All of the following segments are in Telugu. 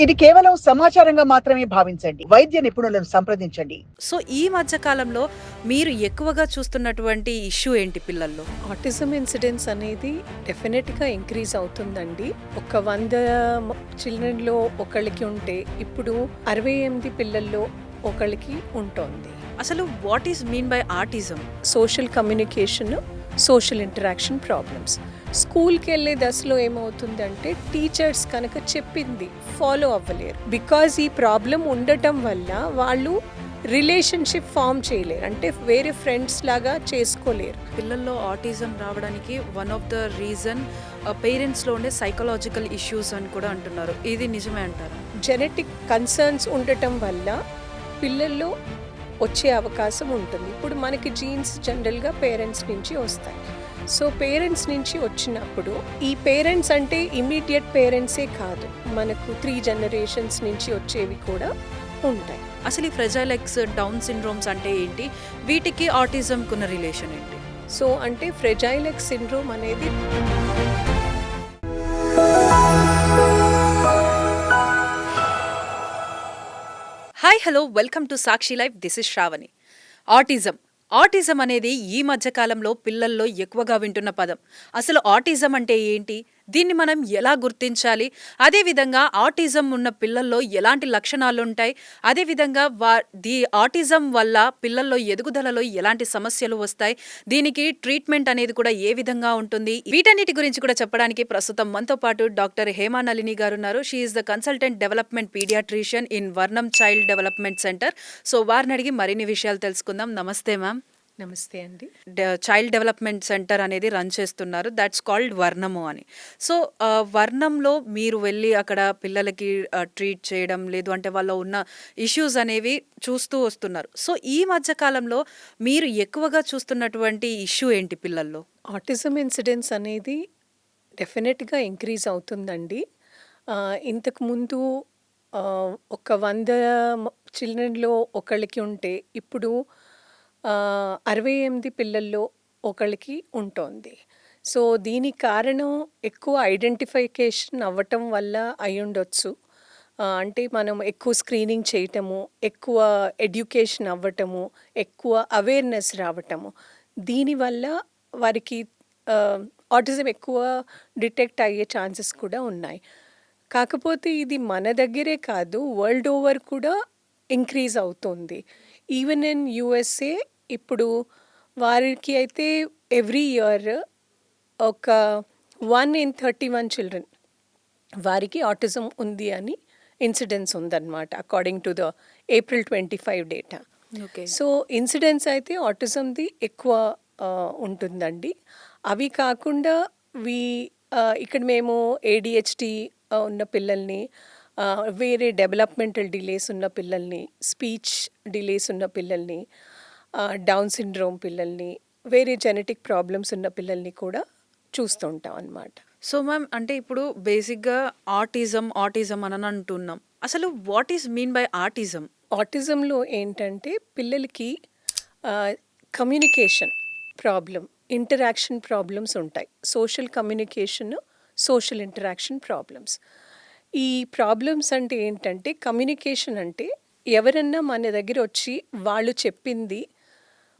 ఇది కేవలం సమాచారంగా మాత్రమే భావించండి. వైద్య నిపుణులను సంప్రదించండి. సో ఈ మధ్య కాలంలో మీరు ఎక్కువగా చూస్తున్నటువంటి ఇష్యూ ఏంటి పిల్లల్లో? ఆటిజం ఇన్సిడెన్స్ అనేది డెఫినెట్గా ఇంక్రీజ్ అవుతుందండి. ఒక 100 చిల్డ్రన్లో ఒకళ్ళకి ఉంటే ఇప్పుడు 68 పిల్లల్లో ఒకళ్ళకి ఉంటుంది. అసలు what is mean by autism? Social communication, social interaction problems. స్కూల్కి వెళ్ళే దశలో ఏమవుతుందంటే టీచర్స్ కనుక చెప్పింది ఫాలో అవ్వలేరు. బికాజ్ ఈ ప్రాబ్లం ఉండటం వల్ల వాళ్ళు రిలేషన్షిప్ ఫామ్ చేయలేరు, అంటే వేరే ఫ్రెండ్స్ లాగా చేసుకోలేరు. పిల్లల్లో ఆటిజం రావడానికి వన్ ఆఫ్ ద రీజన్ పేరెంట్స్లో ఉండే సైకలాజికల్ ఇష్యూస్ అని కూడా అంటున్నారు. ఇది నిజమే అంటారు? జెనెటిక్ కన్సర్న్స్ ఉండటం వల్ల పిల్లల్లో వచ్చే అవకాశం ఉంటుంది. ఇప్పుడు మనకి జీన్స్ జనరల్గా పేరెంట్స్ నుంచి వస్తాయి. సో పేరెంట్స్ నుంచి వచ్చినప్పుడు ఈ పేరెంట్స్ అంటే ఇమీడియట్ పేరెంట్సే కాదు, మనకు 3 generations నుంచి వచ్చేవి కూడా ఉంటాయి. అసలు ఈ ఫ్రెజైల్ ఎక్స్, డౌన్ సిండ్రోమ్స్ అంటే ఏంటి? వీటికి ఆటిజంకు ఉన్న రిలేషన్ ఏంటి? సో అంటే ఫ్రెజైల్ ఎక్స్ సిండ్రోమ్ అనేది hi hello, welcome to Sakshi life. This is Shravani. Autism అనేది ఈ మధ్య కాలంలో పిల్లల్లో ఎక్కువగా వింటున్న పదం. అసలు ఆటిజం అంటే ఏంటి? దీన్ని మనం ఎలా గుర్తించాలి? అదేవిధంగా ఆటిజం ఉన్న పిల్లల్లో ఎలాంటి లక్షణాలు ఉంటాయి? అదేవిధంగా ఆటిజం వల్ల పిల్లల్లో ఎదుగుదలలో ఎలాంటి సమస్యలు వస్తాయి? దీనికి ట్రీట్మెంట్ అనేది కూడా ఏ విధంగా ఉంటుంది? వీటన్నిటి గురించి కూడా చెప్పడానికి ప్రస్తుతం మనతో పాటు డాక్టర్ హేమా నళిని గారు ఉన్నారు. She is the consultant development paediatrician in Varnam child development centre. So వారిని అడిగి మరిన్ని విషయాలు తెలుసుకుందాం. నమస్తే మ్యామ్. నమస్తే అండి. చైల్డ్ డెవలప్మెంట్ సెంటర్ అనేది రన్ చేస్తున్నారు, దాట్స్ కాల్డ్ వర్ణము అని. సో వర్ణంలో మీరు వెళ్ళి అక్కడ పిల్లలకి ట్రీట్ చేయడం, లేదు అంటే వాళ్ళ ఉన్న ఇష్యూస్ అనేవి చూస్తూ వస్తున్నారు. సో ఈ మధ్య కాలంలో మీరు ఎక్కువగా చూస్తున్నటువంటి ఇష్యూ ఏంటి పిల్లల్లో? ఆటిజం ఇన్సిడెన్స్ అనేది డెఫినెట్గా ఇంక్రీజ్ అవుతుందండి. ఇంతకుముందు ఒక 100 చిల్డ్రన్లో ఒకళ్ళకి ఉంటే ఇప్పుడు 68 పిల్లల్లో ఒకళ్ళకి ఉంటుంది. సో దీనికి కారణం ఎక్కువ ఐడెంటిఫికేషన్ అవ్వటం వల్ల అయ్యుండొచ్చు. అంటే మనం ఎక్కువ స్క్రీనింగ్ చేయటము, ఎక్కువ ఎడ్యుకేషన్ అవ్వటము, ఎక్కువ అవేర్నెస్ రావటము, దీనివల్ల వారికి ఆటిజం ఎక్కువ డిటెక్ట్ అయ్యే ఛాన్సెస్ కూడా ఉన్నాయి. కాకపోతే ఇది మన దగ్గరే కాదు, వరల్డ్ ఓవర్ కూడా ఇంక్రీజ్ అవుతుంది. ఈవెన్ ఇన్ యూఎస్ఏ ఇప్పుడు వారికి అయితే ఎవ్రీ ఇయర్ ఒక 1 in 31 చిల్డ్రన్ వారికి ఆటిజం ఉంది అని ఇన్సిడెన్స్ ఉందన్నమాట, according to the April 25 data. Okay. So incidence అయితే ఆటిజంది ఎక్కువ ఉంటుందండి. అవి కాకుండా ఇక్కడ మేము ADHD ఉన్న పిల్లల్ని, వేరే డెవలప్మెంటల్ డిలేస్ ఉన్న పిల్లల్ని, స్పీచ్ డిలేస్ ఉన్న పిల్లల్ని, డౌన్ సిండ్రోమ్ పిల్లల్ని, వేరే జెనెటిక్ ప్రాబ్లమ్స్ ఉన్న పిల్లల్ని కూడా చూస్తుంటాం అన్నమాట. సో మ్యామ్, అంటే ఇప్పుడు బేసిక్గా ఆటిజం అని అంటున్నాం. అసలు what is mean by autism? ఆటిజంలో ఏంటంటే పిల్లలకి కమ్యూనికేషన్ ప్రాబ్లం, ఇంటరాక్షన్ ప్రాబ్లమ్స్ ఉంటాయి. Social communication, social interaction problems. ఈ ప్రాబ్లమ్స్ అంటే ఏంటంటే, కమ్యూనికేషన్ అంటే ఎవరన్నా మన దగ్గర వచ్చి వాళ్ళు చెప్పింది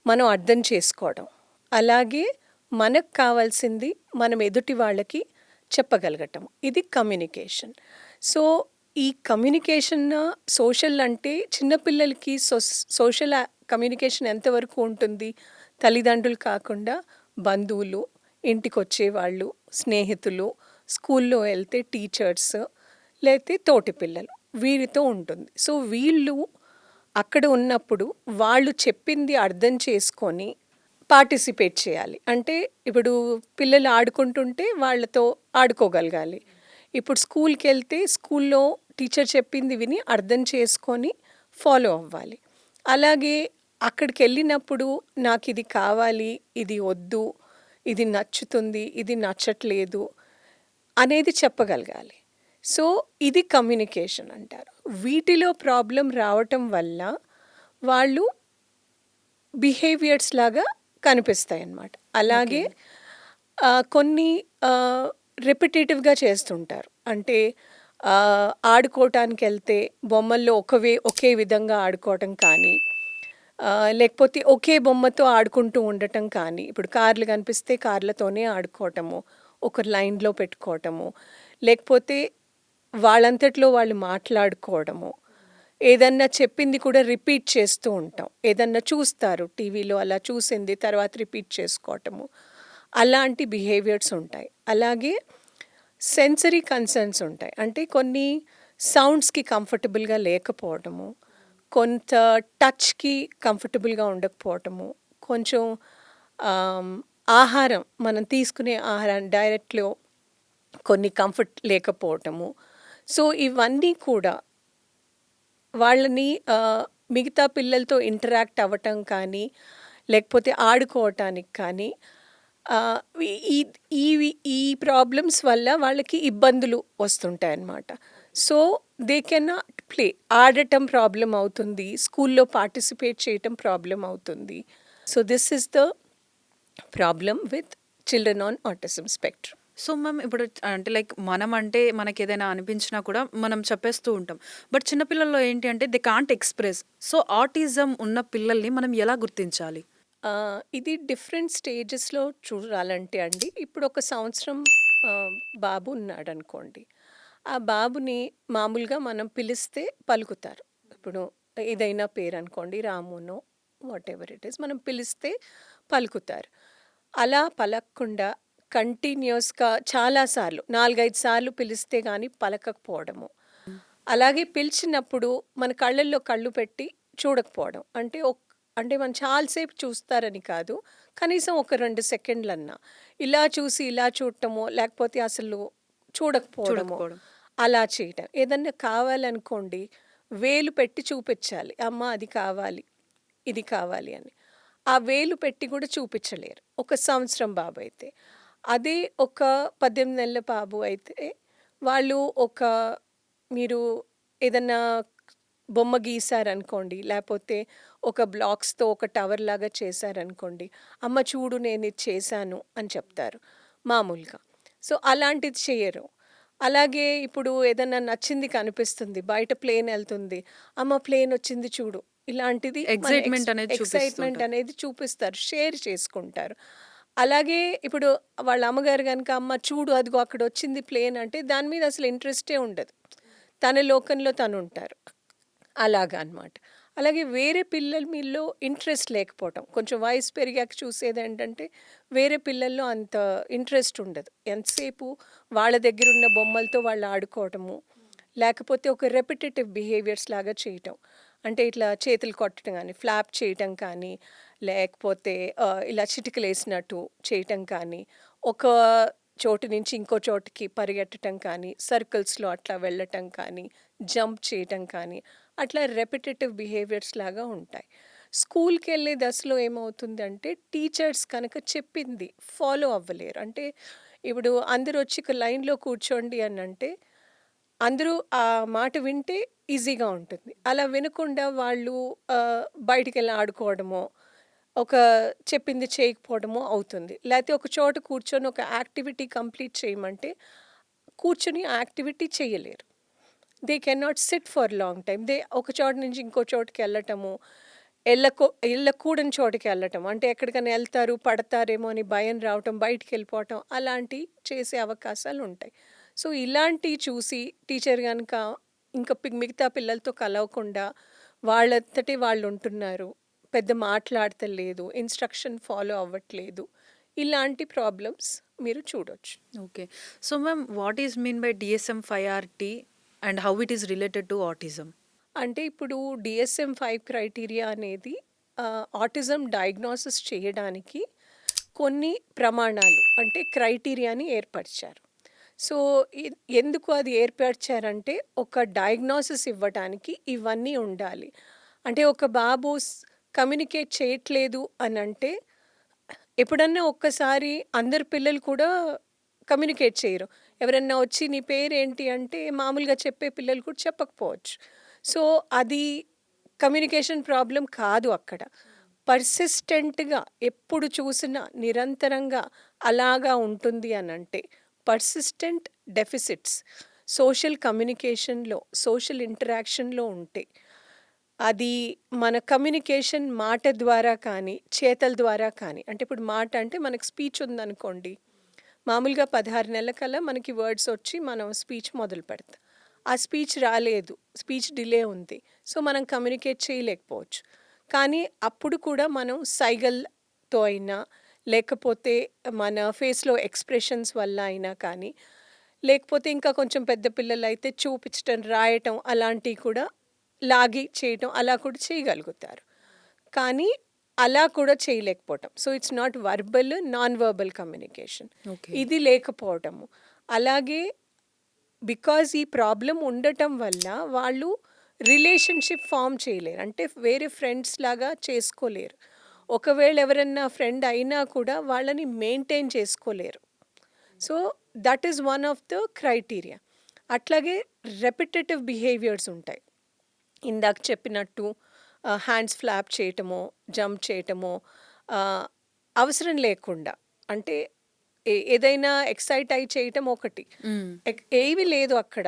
మనం అర్థం చేసుకోవడం, అలాగే మనకు కావాల్సింది మనం ఎదుటి వాళ్ళకి చెప్పగలగటం, ఇది కమ్యూనికేషన్. సో ఈ కమ్యూనికేషన్ సోషల్ అంటే చిన్నపిల్లలకి సోషల్ కమ్యూనికేషన్ ఎంతవరకు ఉంటుంది? తల్లిదండ్రులు కాకుండా బంధువులు, ఇంటికి వచ్చేవాళ్ళు, స్నేహితులు, స్కూల్లో వెళ్తే టీచర్స్, లేకపోతే తోటి పిల్లలు, వీరితో ఉంటుంది. సో వీళ్ళు అక్కడ ఉన్నప్పుడు వాళ్ళు చెప్పింది అర్థం చేసుకొని పార్టిసిపేట్ చేయాలి. అంటే ఇప్పుడు పిల్లలు ఆడుకుంటుంటే వాళ్ళతో ఆడుకోగలగాలి. ఇప్పుడు స్కూల్కి వెళ్తే స్కూల్లో టీచర్ చెప్పింది విని అర్థం చేసుకొని ఫాలో అవ్వాలి. అలాగే అక్కడికి వెళ్ళినప్పుడు నాకు ఇది కావాలి, ఇది వద్దు, ఇది నచ్చుతుంది, ఇది నచ్చట్లేదు అనేది చెప్పగలగాలి. సో ఇది కమ్యూనికేషన్ అంటారు. వీటిలో ప్రాబ్లం రావటం వల్ల వాళ్ళు బిహేవియర్స్ లాగా కనిపిస్తాయి అన్నమాట. అలాగే కొన్ని రిపిటేటివ్గా చేస్తుంటారు. అంటే ఆడుకోవటానికెళ్తే బొమ్మల్లో ఒకే విధంగా ఆడుకోవటం కానీ, లేకపోతే ఒకే బొమ్మతో ఆడుకుంటూ ఉండటం కానీ, ఇప్పుడు కార్లు కనిపిస్తే కార్లతోనే ఆడుకోవటము, ఒక లైన్‌లో పెట్టుకోవటము, లేకపోతే వాళ్ళంతట్లో వాళ్ళు మాట్లాడుకోవడము, ఏదన్నా చెప్పింది కూడా రిపీట్ చేస్తూ ఉంటాం. ఏదన్నా చూస్తారు టీవీలో, అలా చూసింది తర్వాత రిపీట్ చేసుకోవటము, అలాంటి బిహేవియర్స్ ఉంటాయి. అలాగే సెన్సరీ కన్సర్న్స్ ఉంటాయి. అంటే కొన్ని సౌండ్స్‌కి కంఫర్టబుల్‌గా లేకపోవటము, కొంత టచ్‌కి కంఫర్టబుల్‌గా ఉండకపోవటము, కొంచెం ఆహ్, ఆహారం మనం తీసుకునే ఆహారం డైరెక్ట్‌లో కొన్ని కంఫర్ట్ లేకపోవటము. సో, ఇవన్నీ కూడా వాళ్ళని మిగతా పిల్లలతో ఇంటరాక్ట్ అవ్వటం కానీ, లేకపోతే ఆడుకోవటానికి కానీ, ఆహ్, ఈ ఈ ఈ ప్రాబ్లమ్స్ వల్ల వాళ్ళకి ఇబ్బందులు వస్తుంటాయన్నమాట. So, they cannot play. ఆడటం ప్రాబ్లమ్ అవుతుంది. స్కూల్లో పార్టిసిపేట్ చేయటం ప్రాబ్లమ్ అవుతుంది. So, this is the problem with children on autism spectrum. So ma'am ఇప్పుడు అంటే లైక్ మనం అంటే మనకేదైనా అనిపించినా కూడా మనం చెప్పేస్తూ ఉంటాం. బట్ చిన్న పిల్లల్లో ఏంటి అంటే they can't express. So autism ఉన్న పిల్లల్ని మనం ఎలా గుర్తించాలి? ఇది డిఫరెంట్ స్టేజెస్‌లో చూడాలంటే అండి, ఇప్పుడు ఒక సంవత్సరం బాబు ఉన్నాడనుకోండి. ఆ బాబుని మామూలుగా మనం పిలిస్తే పలుకుతారు. ఇప్పుడు ఏదైనా పేరనుకోండి, రామునో వాటెవర్ ఇట్ ఈస్, మనం పిలిస్తే పలుకుతారు. అలా పలక్కుండా కంటిన్యూయస్‌గా చాలా సార్లు 4, 5 సార్లు పిలిస్తే గానీ పలకకపోవడము. అలాగే పిలిచినప్పుడు మన కళ్ళల్లో కళ్ళు పెట్టి చూడకపోవడం. అంటే మనం చాలా సేపు చూస్తారని కాదు. కనీసం ఒక 2 సెకండ్లన్నా. ఇలా చూసి ఇలా చూడటమో, లేకపోతే అసలు చూడకపోవడమో, చూడకపోవడం. అలా చేయటం. ఏదన్నా కావాలనుకోండి, వేలు పెట్టి చూపిచ్చాలి. అమ్మ అది కావాలి, ఇది కావాలి అని. ఆ వేలు పెట్టి కూడా చూపిచ్చలేరు. ఒక సంవత్సరం బాబైతే. అదే ఒక 18 నెలల బాబు అయితే వాళ్ళు మీరు ఏదన్నా బొమ్మ గీశారనుకోండి, లేపోతే ఒక బ్లాక్స్‌తో ఒక టవర్‌లాగా చేశారనుకోండి, "అమ్మ చూడు నేనిది చేశాను" అని చెప్తారు మామూలుగా. సో, అలాంటిది చెయ్యరు. అలాగే ఇప్పుడు ఏదన్నా నచ్చింది కనిపిస్తుంది, బయట ప్లేనెళ్తుంది, "అమ్మ ప్లేనొచ్చింది చూడు." ఇలాంటిది మన ఎక్సైట్‌మెంట్ అనేది ఎక్సైట్‌మెంట్ చూపిస్తుంటారు. అనేది చూపిస్తారు. షేర్ చేసుకుంటారు. అలాగే ఇప్పుడు వాళ్ళ అమ్మగారు గనక, "అమ్మ చూడు అదిగో అక్కడొచ్చింది ప్లేన్" అంటే దాని మీద అసలు ఇంట్రెస్టే ఉండదు. తన లోకంలో తనుంటారు. అలాగా అన్నమాట. అలాగే వేరే పిల్లల మీలో ఇంట్రెస్ట్ లేకపోవటం. కొంచెం వయసు పెరిగాక చూసేదేంటంటే, వేరే పిల్లల్లో అంత ఇంట్రెస్ట్ ఉండదు. ఎంతసేపు వాళ్ళ దగ్గరున్న బొమ్మలతో వాళ్ళు ఆడుకోవటము, లేకపోతే ఒక రెపిటేటివ్ బిహేవియర్స్ లాగా చేయటం. అంటే ఇట్లా చేతులు కొట్టడం గానీ, ఫ్లాప్ చేయటం కానీ, లేకపోతే ఇలా చిటికలేసినట్టు చేయటం కానీ, ఒక చోటు నుంచి ఇంకో చోటుకి పరిగెట్టటం కానీ, సర్కిల్స్‌లో అట్లా వెళ్ళటం కానీ, జంప్ చేయటం కానీ, అట్లా రెపిటేటివ్ బిహేవియర్స్ లాగా ఉంటాయి. స్కూల్‌కెళ్ళే దశలో ఏమవుతుందంటే, టీచర్స్ కనుక చెప్పింది ఫాలో అవ్వలేరు. అంటే ఇప్పుడు అందరొచ్చి ఒక లైన్‌లో కూర్చోండి అనంటే, అందరూ ఆ మాట వింటే ఈజీగా ఉంటుంది. అలా వినకుండా వాళ్ళు బయటికెళ్ళి ఆడుకోవడమో, ఒక చెప్పింది చేయకపోవడమో అవుతుంది. లేతే ఒక చోట కూర్చొని ఒక యాక్టివిటీ కంప్లీట్ చేయమంటే, కూర్చొని ఆ యాక్టివిటీ చెయ్యలేరు. They cannot SIT for long time. ఒక చోట నుంచి ఇంకో చోటుకెళ్ళటము, ఎళ్ళకూడని చోటుకెళ్ళటం. అంటే ఎక్కడికైనా ఎళ్తారు, పడతారేమో అని భయం రావటం, బయటికెళ్ళిపోవటం అలాంటియి చేసే అవకాశాలుంటాయి. సో, ఇలాంటియి చూసి టీచర్ గనక ఇంక మిగతా పిల్లలతో కలవకుండా వాళ్ళంతటి వాళ్ళుంటున్నారు, పెద్ద మాట్లాడతలేదు, ఇన్‌స్ట్రక్షన్ ఫాలో అవ్వట్లేదు, ఇలాంటి ప్రాబ్లమ్స్ మీరు చూడొచ్చు. Okay. So ma'am what is mean by DSM-5 and how it is related to autism? అంటే ఇప్పుడు DSM-5 క్రైటీరియా అనేది ఆటిజం డయాగ్నోసిస్ చేయడానికి కొన్ని ప్రమాణాలు అంటే క్రైటీరియాని ఏర్పరిచారు. సో, ఎందుకు అది ఏర్పరిచారంటే ఒక డయాగ్నోసిస్ ఇవ్వటానికి ఇవన్నీ ఉండాలి. అంటే ఒక బాబు కమ్యూనికేట్ చేయట్లేదు అనంటే ఎప్పుడన్నా ఒక్కసారి అందరు పిల్లలు కూడా కమ్యూనికేట్ చేయరు. ఎవరన్నా వచ్చి నీ పేరేంటి అంటే మామూలుగా చెప్పే పిల్లలు కూడా చెప్పకపోవచ్చు. సో, అది కమ్యూనికేషన్ ప్రాబ్లమ్ కాదు అక్కడ. పర్సిస్టెంట్‌గా ఎప్పుడు చూసినా నిరంతరంగా అలాగా ఉంటుంది అనంటే పర్సిస్టెంట్ డెఫిసిట్స్. సోషల్ కమ్యూనికేషన్‌లో, సోషల్ ఇంటరాక్షన్‌లో ఉంటే, అది మన కమ్యూనికేషన్ మాట ద్వారా కానీ, చేతల ద్వారా కానీ, అంటే ఇప్పుడు మాట అంటే మనకు స్పీచ్ ఉందనుకోండి. మామూలుగా 16 నెలల కల్లా మనకి వర్డ్స్ వచ్చి మనం స్పీచ్ మొదలు పెడతాం. ఆ స్పీచ్ రాలేదు. స్పీచ్ డిలే ఉంది. సో, మనం కమ్యూనికేట్ చేయలేకపోవచ్చు. కానీ అప్పుడు కూడా మనం సైగల్‌తో అయినా, లేకపోతే మన ఫేస్‌లో ఎక్స్‌ప్రెషన్స్ వల్ల అయినా కానీ, లేకపోతే ఇంకా కొంచెం పెద్ద పిల్లలైతే చూపించటం, రాయటం అలాంటివి కూడా లాగి చేయటం అలా కూడా చేయగలుగుతారు. కానీ అలా కూడా చేయలేకపోవటం. So, it's not verbal, non verbal communication. Okay. ఇది లేకపోవటము. అలాగే బికాజ్ ఈ ప్రాబ్లమ్ ఉండటం వల్ల వాళ్ళు రిలేషన్‌షిప్ ఫార్మ్ చేయలేరు. అంటే వేరే ఫ్రెండ్స్ లాగా చేసుకోలేరు. ఒకవేళ ఎవరన్నా ఫ్రెండ్ అయినా కూడా వాళ్ళని మెయింటైన్ చేసుకోలేరు. So, that is one of the criteria. అట్లాగే రెపిటేటివ్ బిహేవియర్స్ ఉంటాయి. ఇందాక చెప్పినట్టు హ్యాండ్స్ ఫ్లాప్ చేయటమో, జంప్ చేయటమో, ఆహ్, అవసరం లేకుండా అంటే ఏదైనా ఎక్సైట్ అయ్యి చేయటం ఒకటి. హ్మ్. ఏమీ లేదు అక్కడ.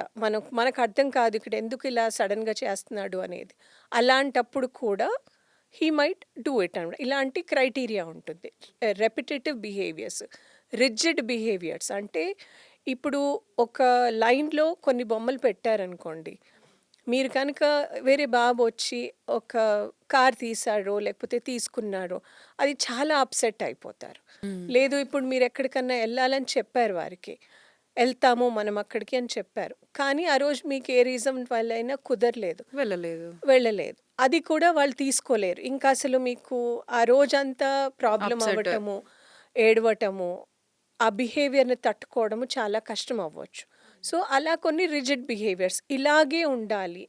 మనకు అర్థం కాదు ఇక్కడ ఎందుకు ఇలా సడెన్‌గా చేస్తున్నాడు అనేది. అలాంటప్పుడు కూడా హీ మైట్ డూ ఇట్ అనమాట. ఇలాంటి క్రైటీరియా ఉంటుంది. రెపిటేటివ్ బిహేవియర్స్, రిజిడ్ బిహేవియర్స్ అంటే ఇప్పుడు ఒక లైన్‌లో కొన్ని బొమ్మలు పెట్టారనుకోండి. మీరు కనుక వేరే బాబు వచ్చి ఒక కార్ తీశాడో, లేకపోతే తీసుకున్నాడో, అది చాలా అప్సెట్ అయిపోతారు. లేదు ఇప్పుడు మీరు ఎక్కడికన్నా ఎళ్ళాలని చెప్పారు వారికి. ఎళ్తాము మనం అక్కడికి అని చెప్పారు. కానీ ఆ రోజు మీకు ఏ రీజన్ వల్లైనా కుదరలేదు. వెళ్ళలేదు. వెళ్ళలేదు. అది కూడా వాళ్ళు తీసుకోలేరు. ఇంకా అసలు మీకు ఆ రోజంతా ప్రాబ్లమ్ అప్సెట్. అవ్వటము, ఏడవటము, ఆ బిహేవియర్‌ని తట్టుకోవడము చాలా కష్టం అవ్వచ్చు. సో, అలా కొన్ని రిజిడ్ బిహేవియర్స్ ఇలాగే ఉండాలి.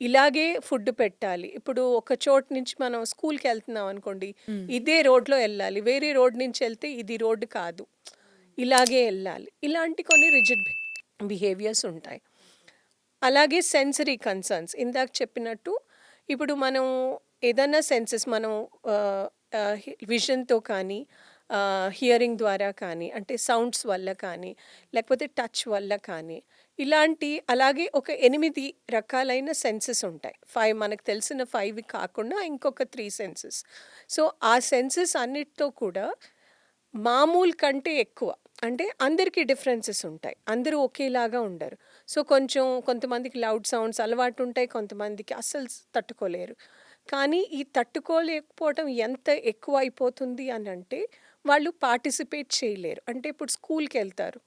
ఇలాగే ఫుడ్ పెట్టాలి. ఇప్పుడు ఒక చోటు నుంచి మనం స్కూల్‌కెళ్తున్నాం అనుకోండి. ఇదే రోడ్‌లో ఎళ్ళాలి. వేరే రోడ్ నుంచి ఎళ్తే ఇది రోడ్ కాదు. ఇలాగే ఎళ్ళాలి. ఇలాంటి కొన్ని రిజిడ్ బిహేవియర్స్ ఉంటాయి. అలాగే సెన్సరీ కన్సర్న్స్ ఇందాక చెప్పినట్టు ఇప్పుడు మనం ఏదైనా సెన్సెస్ మనం విజన్‌తో కానీ, హియరింగ్ ద్వారా కానీ, అంటే సౌండ్స్ వల్ల కానీ, లేకపోతే టచ్ వల్ల కానీ, ఇలాంటి అలాగే ఒక 8 రకాలైన సెన్సెస్ ఉంటాయి. 5 మనకు తెలిసిన 5 కాకుండా ఇంకొక 3 సెన్సెస్. సో, ఆ సెన్సెస్ అన్నిటితో కూడా మామూలు కంటే ఎక్కువ. అంటే అందరికీ డిఫరెన్సెస్ ఉంటాయి. అందరూ ఒకేలాగా ఉండరు. సో, కొంతమందికి లౌడ్ సౌండ్స్ అలవాటుంటాయి. కొంతమందికి అస్సలు తట్టుకోలేరు. కానీ ఈ తట్టుకోలేకపోవటం ఎంత ఎక్కువైపోతుంది అనంటే, వాళ్ళు పార్టిసిపేట్ చేయలేరు. అంటే ఇప్పుడు స్కూల్‌కెళ్తారు.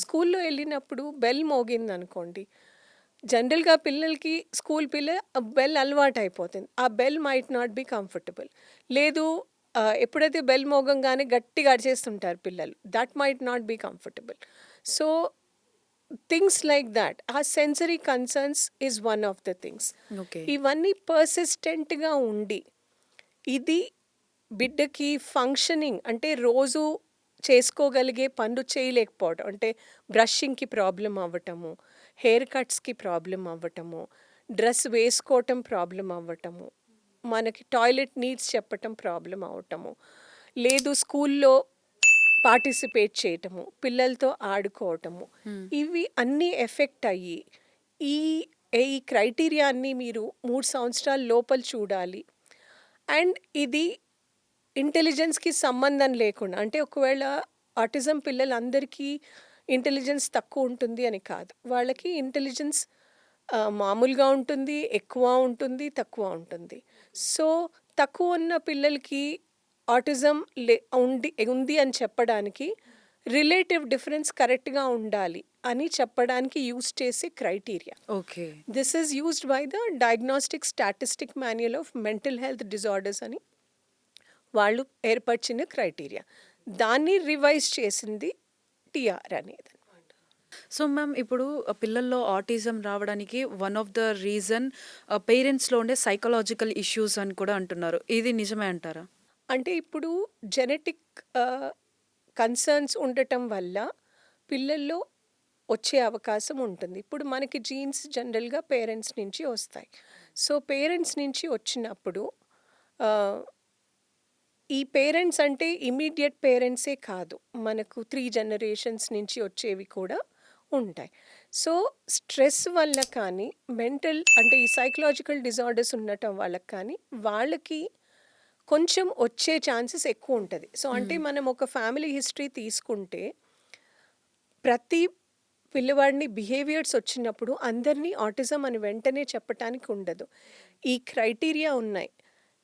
స్కూల్‌లో ఎళ్ళినప్పుడు బెల్ మోగిందనుకోండి. జనరల్‌గా పిల్లలకి బెల్ అలవాటయిపోతుంది. ఆ bell might not be comfortable. లేదు ఎప్పుడైతే బెల్ మోగంగానే గట్టిగా అరిచేస్తుంటారు పిల్లలు. That might not be comfortable. So, things like that. ఆ sensory concerns is one of the things. Okay. ఇవన్నీ పర్సిస్టెంట్‌గా ఉండి, ఇది బిడ్డకి ఫంక్షనింగ్ అంటే రోజు చేసుకోగలిగే పనులు చేయలేకపోవడం. అంటే బ్రషింగ్‌కి ప్రాబ్లమ్ అవ్వటము, హెయిర్ కట్స్‌కి ప్రాబ్లమ్ అవ్వటము, డ్రెస్ వేసుకోవటం ప్రాబ్లమ్ అవ్వటము, మనకి టాయిలెట్ నీడ్స్ చెప్పటం ప్రాబ్లమ్ అవ్వటము, లేదు స్కూల్లో పార్టిసిపేట్ చేయటము, పిల్లలతో ఆడుకోవటము, ఇవి అన్నీ ఎఫెక్ట్ అయ్యి ఈ ఈ క్రైటీరియాన్ని మీరు 3 సంవత్సరాల లోపల చూడాలి. అండ్ ఇది ఇంటెలిజెన్స్‌కి సంబంధం లేకుండా అంటే ఒకవేళ ఆటిజం పిల్లలందరికీ ఇంటెలిజెన్స్ తక్కువ ఉంటుంది అని కాదు. వాళ్ళకి ఇంటెలిజెన్స్ మామూలుగా ఉంటుంది, ఎక్కువ ఉంటుంది, తక్కువ ఉంటుంది. సో, తక్కువ ఉన్న పిల్లలకి ఆటిజం ఉంది అని చెప్పడానికి రిలేటివ్ డిఫరెన్స్ కరెక్ట్‌గా ఉండాలి అని చెప్పడానికి యూజ్ చేసే criteria. Okay. This is used by the diagnostic statistic manual of mental health disorders అని వాళ్ళు ఏర్పరిచిన క్రైటీరియా. దాన్ని రివైజ్ చేసింది టీఆర్ అనేదనమాట. సో మ్యామ్ ఇప్పుడు పిల్లల్లో ఆటిజం రావడానికి వన్ ఆఫ్ ద రీజన్ పేరెంట్స్‌లో ఉండే సైకలాజికల్ ఇష్యూస్ అని కూడా అంటున్నారు. ఇది నిజమే అంటారా? అంటే ఇప్పుడు జెనెటిక్ కన్సర్న్స్ ఉండటం వల్ల పిల్లల్లో వచ్చే అవకాశం ఉంటుంది. ఇప్పుడు మనకి జీన్స్ జనరల్‌గా పేరెంట్స్ నుంచి వస్తాయి. సో, పేరెంట్స్ నుంచి వచ్చినప్పుడు ఆహ్, ఈ పేరెంట్స్ అంటే ఇమ్మీడియేట్ పేరెంట్సే కాదు. మనకు 3 జనరేషన్స్ నుంచి వచ్చేవి కూడా ఉంటాయి. సో స్ట్రెస్ వల్ల కానీ మెంటల్ అంటే ఈ సైకలాజికల్ డిజార్డర్స్ ఉండటం వాళ్ళకి కానీ వాళ్ళకి కొంచెం వచ్చే ఛాన్సెస్ ఎక్కువ ఉంటుంది. సో అంటే మనం ఒక ఫ్యామిలీ హిస్టరీ తీసుకుంటే ప్రతి పిల్లవాడిని బిహేవియర్స్ వచ్చినప్పుడు అందరినీ ఆటిజం అని వెంటనే చెప్పటానికి ఉండదు. ఈ క్రైటీరియా ఉన్నాయి.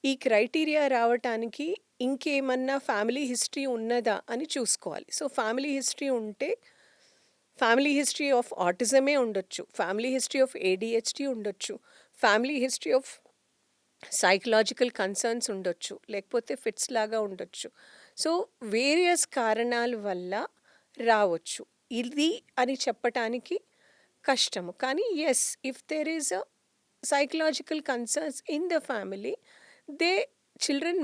ఈ క్రైటీరియా రావటానికి ఇంకేమన్నా ఫ్యామిలీ హిస్టరీ ఉన్నదా అని చూసుకోవాలి. సో ఫ్యామిలీ హిస్టరీ ఉంటే ఫ్యామిలీ హిస్టరీ ఆఫ్ ఆటిజమే ఉండొచ్చు, ఫ్యామిలీ హిస్టరీ ఆఫ్ ఏడిహెచ్డి ఉండొచ్చు, family history of psychological concerns ఉండొచ్చు, లేకపోతే ఫిట్స్ లాగా ఉండొచ్చు. సో వేరియస్ కారణాల వల్ల రావచ్చు. ఇది అని చెప్పటానికి కష్టము. కానీ yes, if there is a psychological concerns in the family, they children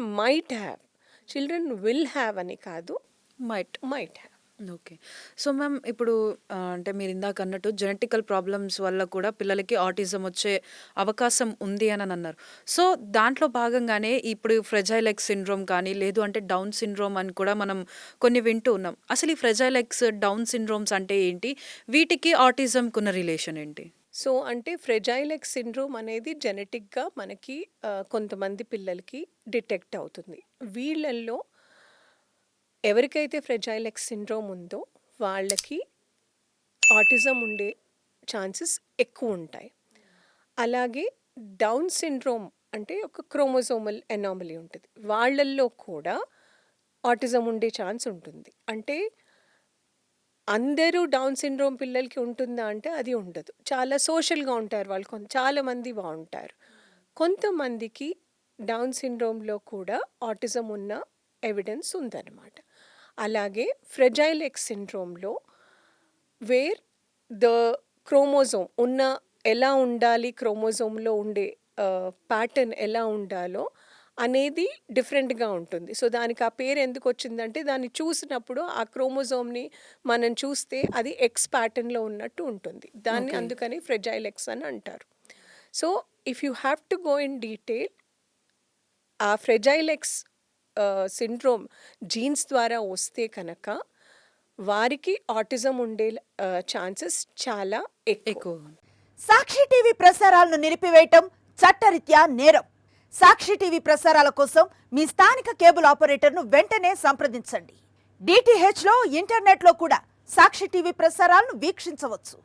will have అని కాదు, might have. Okay. So ma'am, ఇప్పుడు అంటే మీరు ఇందాక అన్నట్టు జెనెటికల్ ప్రాబ్లమ్స్ వల్ల కూడా పిల్లలకి ఆటిజం వచ్చే అవకాశం ఉంది అని అన్నారు. సో దాంట్లో భాగంగానే ఇప్పుడు ఫ్రెజైల్ ఎక్స్ సిండ్రోమ్ కానీ లేదు అంటే డౌన్ సిండ్రోమ్ అని కూడా మనం కొన్ని వింటూ ఉన్నాం. అసలు ఈ ఫ్రెజైల్ ఎక్స్, డౌన్ సిండ్రోమ్స్ అంటే ఏంటి? వీటికి ఆటిజంకి ఉన్న రిలేషన్ ఏంటి? సో అంటే ఫ్రెజైల్ ఎక్స్ సిండ్రోమ్ అనేది జెనెటిక్గా మనకి కొంతమంది పిల్లలకి డిటెక్ట్ అవుతుంది. వీళ్ళల్లో ఎవరికైతే ఫ్రెజైల్ ఎక్స్ సిండ్రోమ్ ఉందో వాళ్ళకి ఆటిజం ఉండే ఛాన్సెస్ ఎక్కువ ఉంటాయి. అలాగే డౌన్ సిండ్రోమ్ అంటే ఒక క్రోమోజోమల్ ఎనామలీ ఉంటుంది, వాళ్ళల్లో కూడా ఆటిజం ఉండే ఛాన్స్ ఉంటుంది. అంటే అందరూ డౌన్ సిండ్రోమ్ పిల్లలకి ఉంటుందా అంటే అది ఉండదు. చాలా సోషల్గా ఉంటారు వాళ్ళు, చాలామంది బాగుంటారు. కొంతమందికి డౌన్ సిండ్రోమ్లో కూడా ఆటిజం ఉన్న ఎవిడెన్స్ ఉందన్నమాట. అలాగే ఫ్రెజైల్ ఎక్స్ సిండ్రోమ్లో వేర్ ద క్రోమోజోమ్ ఎలా ఉండాలి, క్రోమోజోమ్లో ఉండే ప్యాటర్న్ ఎలా ఉండాలో అనేది డిఫరెంట్గా ఉంటుంది. సో దానికి ఆ పేరు ఎందుకు వచ్చిందంటే దాన్ని చూసినప్పుడు ఆ క్రోమోజోమ్ని మనం చూస్తే అది ఎక్స్ ప్యాటర్న్లో ఉన్నట్టు ఉంటుంది. దాన్ని అందుకని ఫ్రెజైల్ ఎక్స్ అని అంటారు. So if you have to go in detail, ఆ ఫ్రెజైల్ ఎక్స్ సిండ్రోమ్ జీన్స్ ద్వారా వస్తే కనుక వారికి ఆటిజం ఉండే ఛాన్సెస్ చాలా ఎక్కువ. సాక్షి టీవీ ప్రసారాలను నిలిపివేయటం చట్టరీత్యా నేరం. సాక్షి టీవీ ప్రసారాల కోసం మీ స్థానిక కేబుల్ ఆపరేటర్ను వెంటనే సంప్రదించండి. డిటిహెచ్ లో, ఇంటర్నెట్ లో కూడా సాక్షి టీవీ ప్రసారాలను వీక్షించవచ్చు.